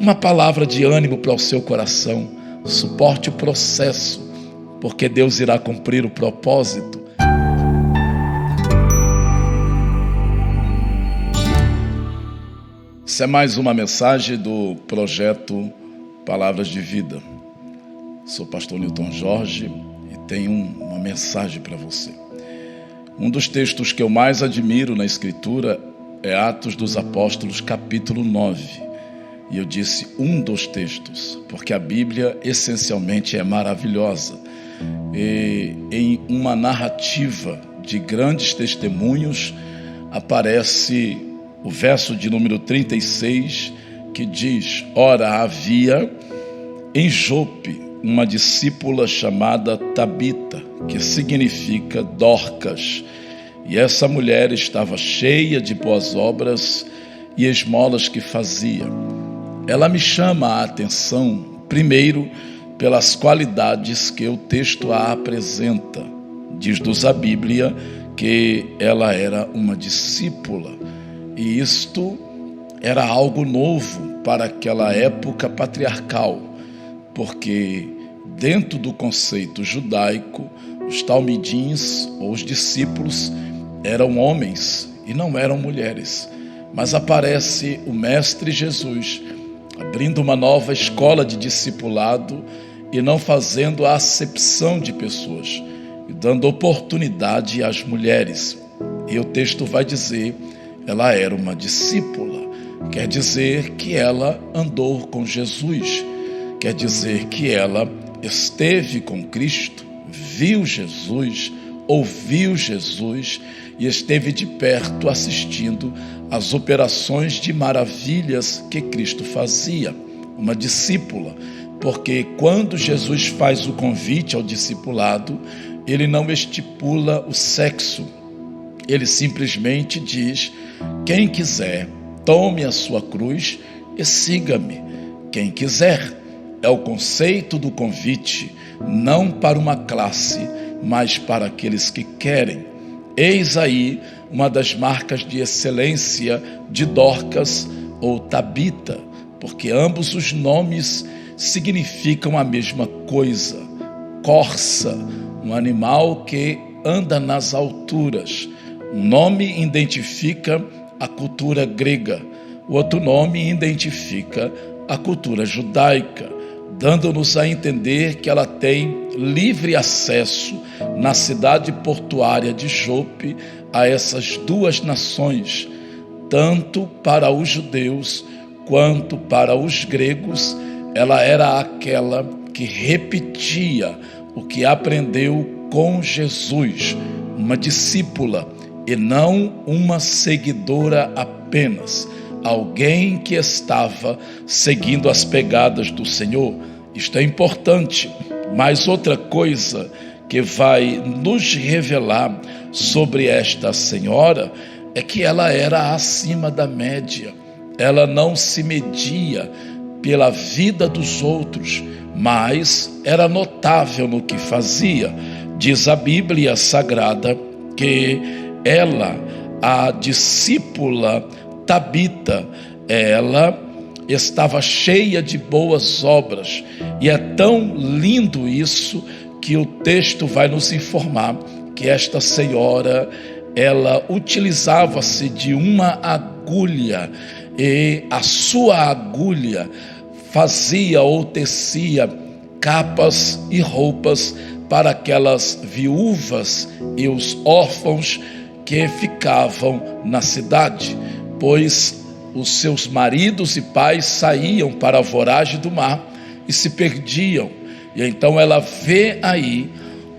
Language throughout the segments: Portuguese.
uma palavra de ânimo para o seu coração. Suporte o processo, porque Deus irá cumprir o propósito. Essa é mais uma mensagem do projeto Palavras de Vida. Sou o pastor Newton Jorge e tenho uma mensagem para você. Um dos textos que eu mais admiro na Escritura é Atos dos Apóstolos, capítulo 9. E eu disse um dos textos, porque a Bíblia essencialmente é maravilhosa. E em uma narrativa de grandes testemunhos aparece o verso de número 36, que diz: Ora, havia em Jope uma discípula chamada Tabita, que significa Dorcas. E essa mulher estava cheia de boas obras e esmolas que fazia. Ela me chama a atenção, primeiro, pelas qualidades que o texto a apresenta. Diz-nos a Bíblia que ela era uma discípula. E isto era algo novo para aquela época patriarcal, porque dentro do conceito judaico, os talmidins, ou os discípulos, eram homens e não eram mulheres. Mas aparece o Mestre Jesus, abrindo uma nova escola de discipulado e não fazendo a acepção de pessoas, e dando oportunidade às mulheres. E o texto vai dizer: ela era uma discípula, quer dizer que ela andou com Jesus, quer dizer que ela esteve com Cristo, viu Jesus, ouviu Jesus e esteve de perto assistindo às operações de maravilhas que Cristo fazia. Uma discípula, porque quando Jesus faz o convite ao discipulado, ele não estipula o sexo, ele simplesmente diz: quem quiser, tome a sua cruz e siga-me. Quem quiser, é o conceito do convite, não para uma classe, mas para aqueles que querem. Eis aí uma das marcas de excelência de Dorcas ou Tabita, porque ambos os nomes significam a mesma coisa. Corça, um animal que anda nas alturas. Um nome identifica a cultura grega, o outro nome identifica a cultura judaica, dando-nos a entender que ela tem livre acesso na cidade portuária de Jope a essas duas nações, tanto para os judeus quanto para os gregos. Ela era aquela que repetia o que aprendeu com Jesus, uma discípula e não uma seguidora apenas, alguém que estava seguindo as pegadas do Senhor. Isto é importante, mas outra coisa que vai nos revelar sobre esta senhora é que ela era acima da média. Ela não se media pela vida dos outros, mas era notável no que fazia. Diz a Bíblia Sagrada que ela, a discípula Tabita, ela estava cheia de boas obras. E é tão lindo isso que o texto vai nos informar que esta senhora, ela utilizava-se de uma agulha, e a sua agulha fazia ou tecia capas e roupas para aquelas viúvas e os órfãos que ficavam na cidade, pois os seus maridos e pais saíam para a voragem do mar e se perdiam. E então ela vê aí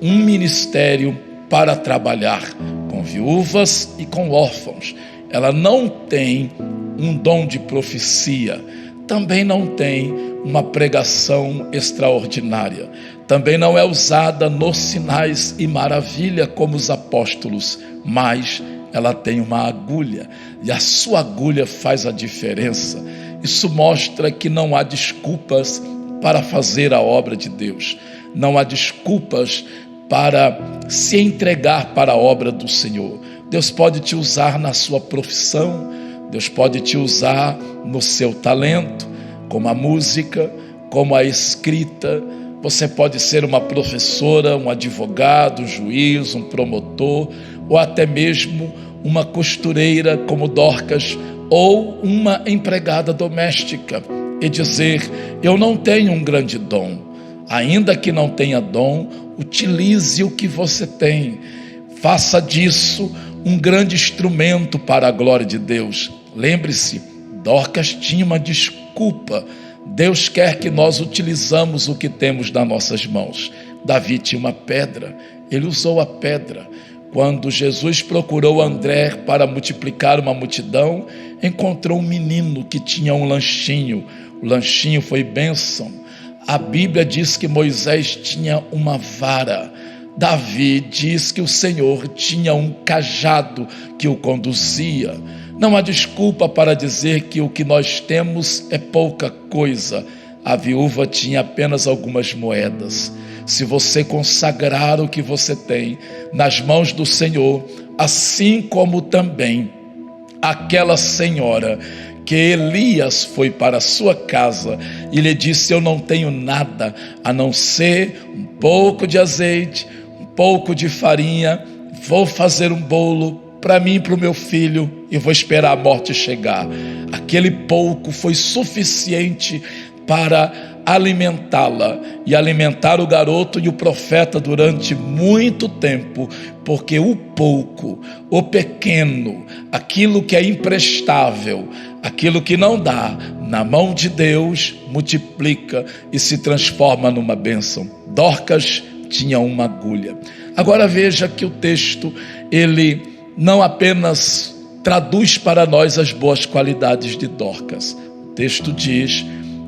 um ministério para trabalhar com viúvas e com órfãos. Ela não tem um dom de profecia, também não tem uma pregação extraordinária, também não é usada nos sinais e maravilha como os apóstolos, mas ela tem uma agulha, e a sua agulha faz a diferença. Isso mostra que não há desculpas para fazer a obra de Deus, não há desculpas para se entregar para a obra do Senhor. Deus pode te usar na sua profissão, Deus pode te usar no seu talento, como a música, como a escrita. Você pode ser uma professora, um advogado, um juiz, um promotor, ou até mesmo uma costureira como Dorcas, ou uma empregada doméstica, e dizer: eu não tenho um grande dom. Ainda que não tenha dom, utilize o que você tem. Faça disso um grande instrumento para a glória de Deus. Lembre-se, Dorcas tinha uma desculpa. Deus quer que nós utilizamos o que temos nas nossas mãos. Davi tinha uma pedra, ele usou a pedra. Quando Jesus procurou André para multiplicar uma multidão, encontrou um menino que tinha um lanchinho. O lanchinho foi bênção. A Bíblia diz que Moisés tinha uma vara. Davi diz que o Senhor tinha um cajado que o conduzia. Não há desculpa para dizer que o que nós temos é pouca coisa. A viúva tinha apenas algumas moedas. Se você consagrar o que você tem nas mãos do Senhor, assim como também aquela senhora que Elias foi para a sua casa e lhe disse: eu não tenho nada a não ser um pouco de azeite, um pouco de farinha, vou fazer um bolo para mim e para o meu filho e vou esperar a morte chegar. Aquele pouco foi suficiente para alimentá-la e alimentar o garoto e o profeta durante muito tempo, porque o pouco, o pequeno, aquilo que é imprestável, aquilo que não dá, na mão de Deus, multiplica e se transforma numa bênção. Dorcas tinha uma agulha. Agora veja que o texto, ele não apenas traduz para nós as boas qualidades de Dorcas. O texto diz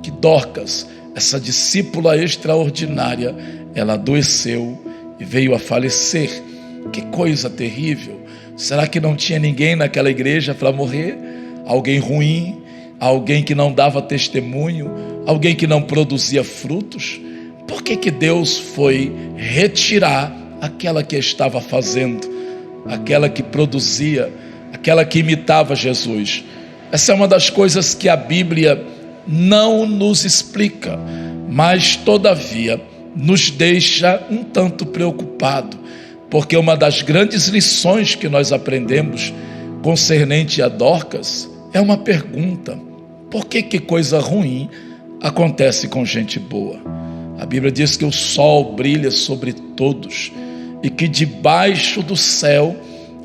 que Dorcas, essa discípula extraordinária, ela adoeceu e veio a falecer. Que coisa terrível! Será que não tinha ninguém naquela igreja para morrer? Alguém ruim? Alguém que não dava testemunho? Alguém que não produzia frutos? Por que Deus foi retirar aquela que estava fazendo, aquela que produzia, aquela que imitava Jesus? Essa é uma das coisas que a Bíblia não nos explica, mas todavia nos deixa um tanto preocupado, porque uma das grandes lições que nós aprendemos concernente a Dorcas é uma pergunta: por que coisa ruim acontece com gente boa? A Bíblia diz que o sol brilha sobre todos e que debaixo do céu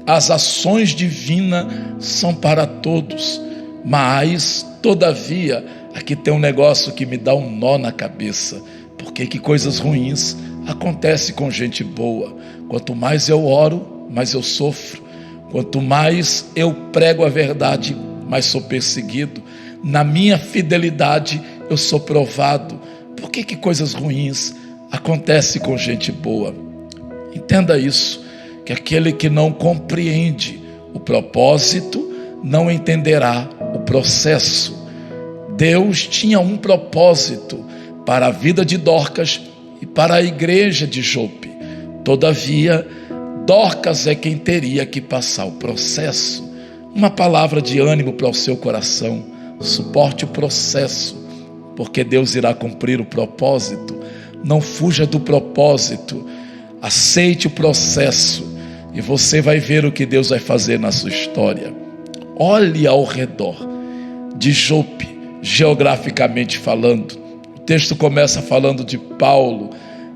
as ações divinas são para todos, mas todavia aqui tem um negócio que me dá um nó na cabeça. Por que coisas ruins acontecem com gente boa? Quanto mais eu oro, mais eu sofro. Quanto mais eu prego a verdade, mais sou perseguido. Na minha fidelidade eu sou provado. Por que coisas ruins acontecem com gente boa? Entenda isso, que aquele que não compreende o propósito não entenderá o processo. Deus tinha um propósito para a vida de Dorcas e para a igreja de Jope. Todavia, Dorcas é quem teria que passar o processo. Uma palavra de ânimo para o seu coração: suporte o processo, porque Deus irá cumprir o propósito. Não fuja do propósito, aceite o processo e você vai ver o que Deus vai fazer na sua história. Olhe ao redor de Jope, geograficamente falando. O texto começa falando de Paulo,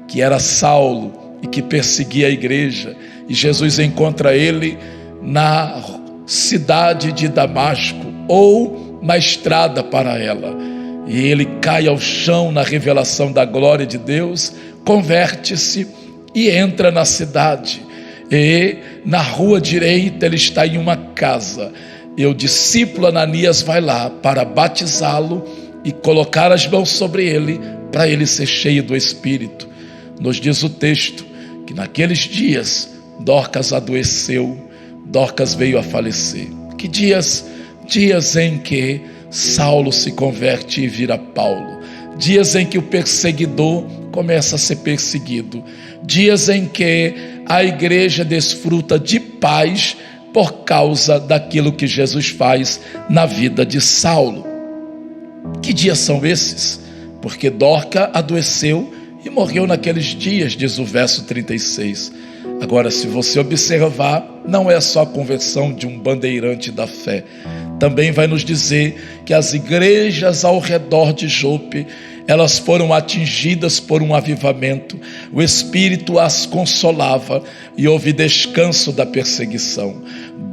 que era Saulo e que perseguia a igreja, e Jesus encontra ele na cidade de Damasco, ou na estrada para ela, e ele cai ao chão na revelação da glória de Deus, converte-se e entra na cidade, e na rua direita ele está em uma casa, e o discípulo Ananias vai lá para batizá-lo e colocar as mãos sobre ele, para ele ser cheio do Espírito. Nos diz o texto que naqueles dias Dorcas adoeceu, Dorcas veio a falecer. Que dias? Dias em que Saulo se converte e vira Paulo, dias em que o perseguidor começa a ser perseguido, dias em que a igreja desfruta de paz por causa daquilo que Jesus faz na vida de Saulo. Que Que dias são esses? Porque Dorca adoeceu e morreu naqueles dias, diz o verso 36. Agora, se você observar, não é só a conversão de um bandeirante da fé. Também vai nos dizer que as igrejas ao redor de Jope, elas foram atingidas por um avivamento. O Espírito as consolava e houve descanso da perseguição.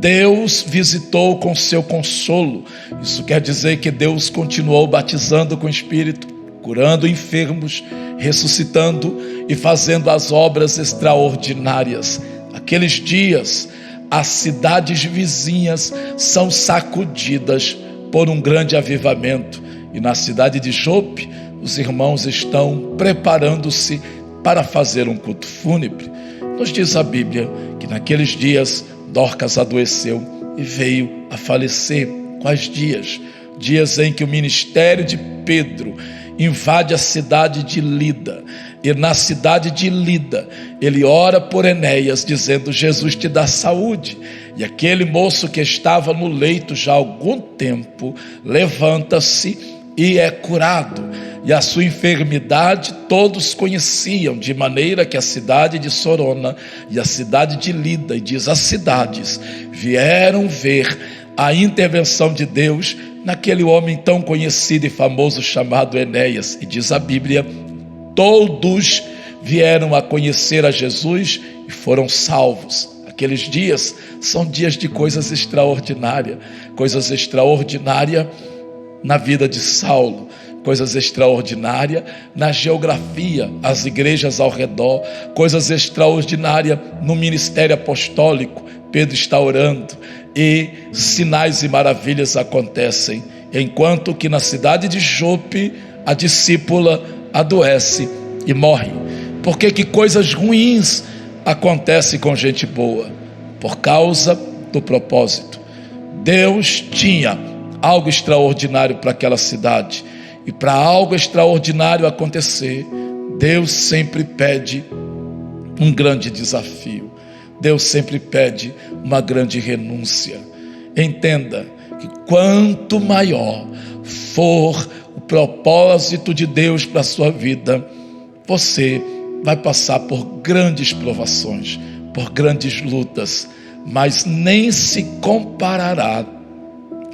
Deus visitou com seu consolo. Isso quer dizer que Deus continuou batizando com o Espírito, curando enfermos, ressuscitando e fazendo as obras extraordinárias. Aqueles dias, as cidades vizinhas são sacudidas por um grande avivamento. E na cidade de Jope, os irmãos estão preparando-se para fazer um culto fúnebre. Nos diz a Bíblia que naqueles dias Dorcas adoeceu e veio a falecer. Quais dias? Dias em que o ministério de Pedro invade a cidade de Lida. E na cidade de Lida, ele ora por Enéas, dizendo: Jesus te dá saúde. E aquele moço que estava no leito já há algum tempo, levanta-se e é curado. E a sua enfermidade todos conheciam, de maneira que a cidade de Sorona e a cidade de Lida, e diz as cidades, vieram ver a intervenção de Deus naquele homem tão conhecido e famoso chamado Enéas. E diz a Bíblia, todos vieram a conhecer a Jesus e foram salvos. Aqueles dias são dias de coisas extraordinárias na vida de Saulo, coisas extraordinárias na geografia, as igrejas ao redor, coisas extraordinárias no ministério apostólico. Pedro está orando e sinais e maravilhas acontecem, enquanto que na cidade de Jope a discípula adoece e morre. Por que coisas ruins acontecem com gente boa? Por causa do propósito. Deus tinha algo extraordinário para aquela cidade, e para algo extraordinário acontecer, Deus sempre pede um grande desafio. Deus sempre pede uma grande renúncia. Entenda que quanto maior for o propósito de Deus para a sua vida, você vai passar por grandes provações, por grandes lutas, mas nem se comparará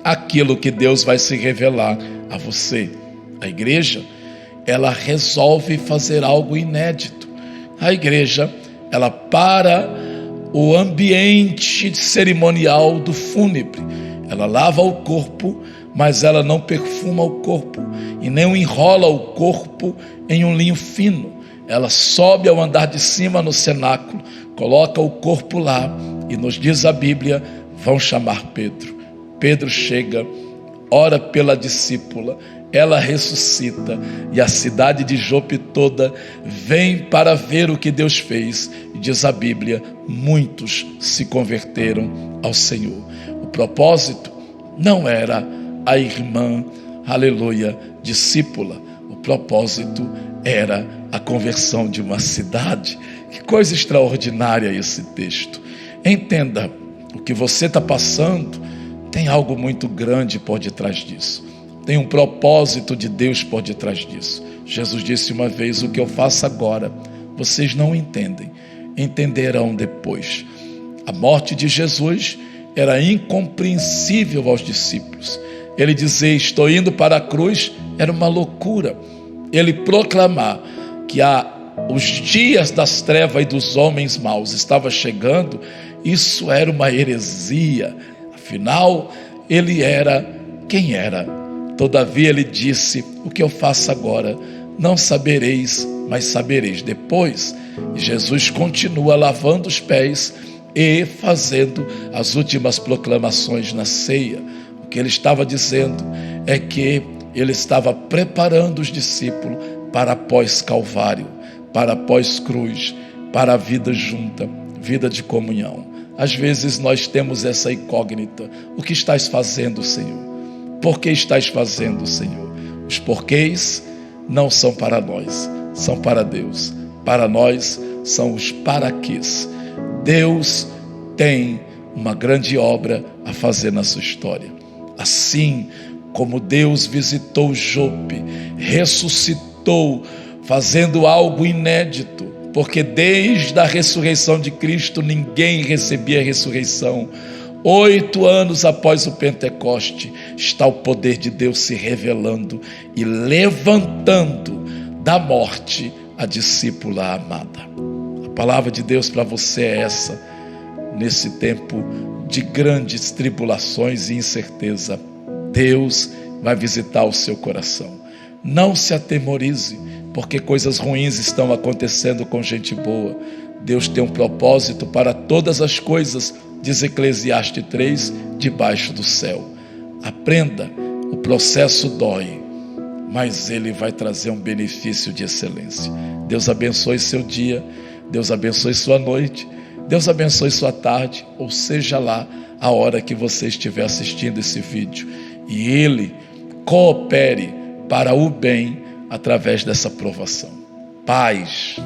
aquilo que Deus vai se revelar a você. A igreja, ela resolve fazer algo inédito. A igreja, ela para o ambiente cerimonial do fúnebre. Ela lava o corpo, mas ela não perfuma o corpo e nem enrola o corpo em um linho fino. Ela sobe ao andar de cima no cenáculo, coloca o corpo lá e nos diz a Bíblia, vão chamar Pedro. Pedro chega, ora pela discípula, ela ressuscita e a cidade de Jope toda vem para ver o que Deus fez. E diz a Bíblia, muitos se converteram ao Senhor. O propósito não era a irmã, aleluia, discípula. O propósito era a conversão de uma cidade. Que coisa extraordinária esse texto. Entenda, o que você está passando tem algo muito grande por detrás disso. Tem um propósito de Deus por detrás disso. Jesus disse uma vez, o que eu faço agora, vocês não entendem, entenderão depois. A morte de Jesus era incompreensível aos discípulos. Ele dizer, estou indo para a cruz, era uma loucura. Ele proclamar que os dias das trevas e dos homens maus estavam chegando, isso era uma heresia. Afinal, ele era quem era. Todavia ele disse, o que eu faço agora, não sabereis, mas sabereis depois. E Jesus continua lavando os pés e fazendo as últimas proclamações na ceia. O que ele estava dizendo é que ele estava preparando os discípulos para pós-calvário, para pós-cruz, para a vida junta, vida de comunhão. Às vezes nós temos essa incógnita, o que estás fazendo, Senhor? Por que estás fazendo, Senhor? Os porquês não são para nós, são para Deus. Para nós são os paraquês. Deus tem uma grande obra a fazer na sua história. Assim como Deus visitou Jope, ressuscitou, fazendo algo inédito, porque desde a ressurreição de Cristo ninguém recebia a ressurreição. 8 anos após o Pentecoste, está o poder de Deus se revelando e levantando da morte a discípula amada. A palavra de Deus para você é essa, nesse tempo de grandes tribulações e incerteza. Deus vai visitar o seu coração. Não se atemorize, porque coisas ruins estão acontecendo com gente boa. Deus tem um propósito para todas as coisas, diz Eclesiastes 3, debaixo do céu. Aprenda, o processo dói, mas ele vai trazer um benefício de excelência. Deus abençoe seu dia, Deus abençoe sua noite, Deus abençoe sua tarde, ou seja lá a hora que você estiver assistindo esse vídeo, e Ele coopere para o bem através dessa provação. Paz.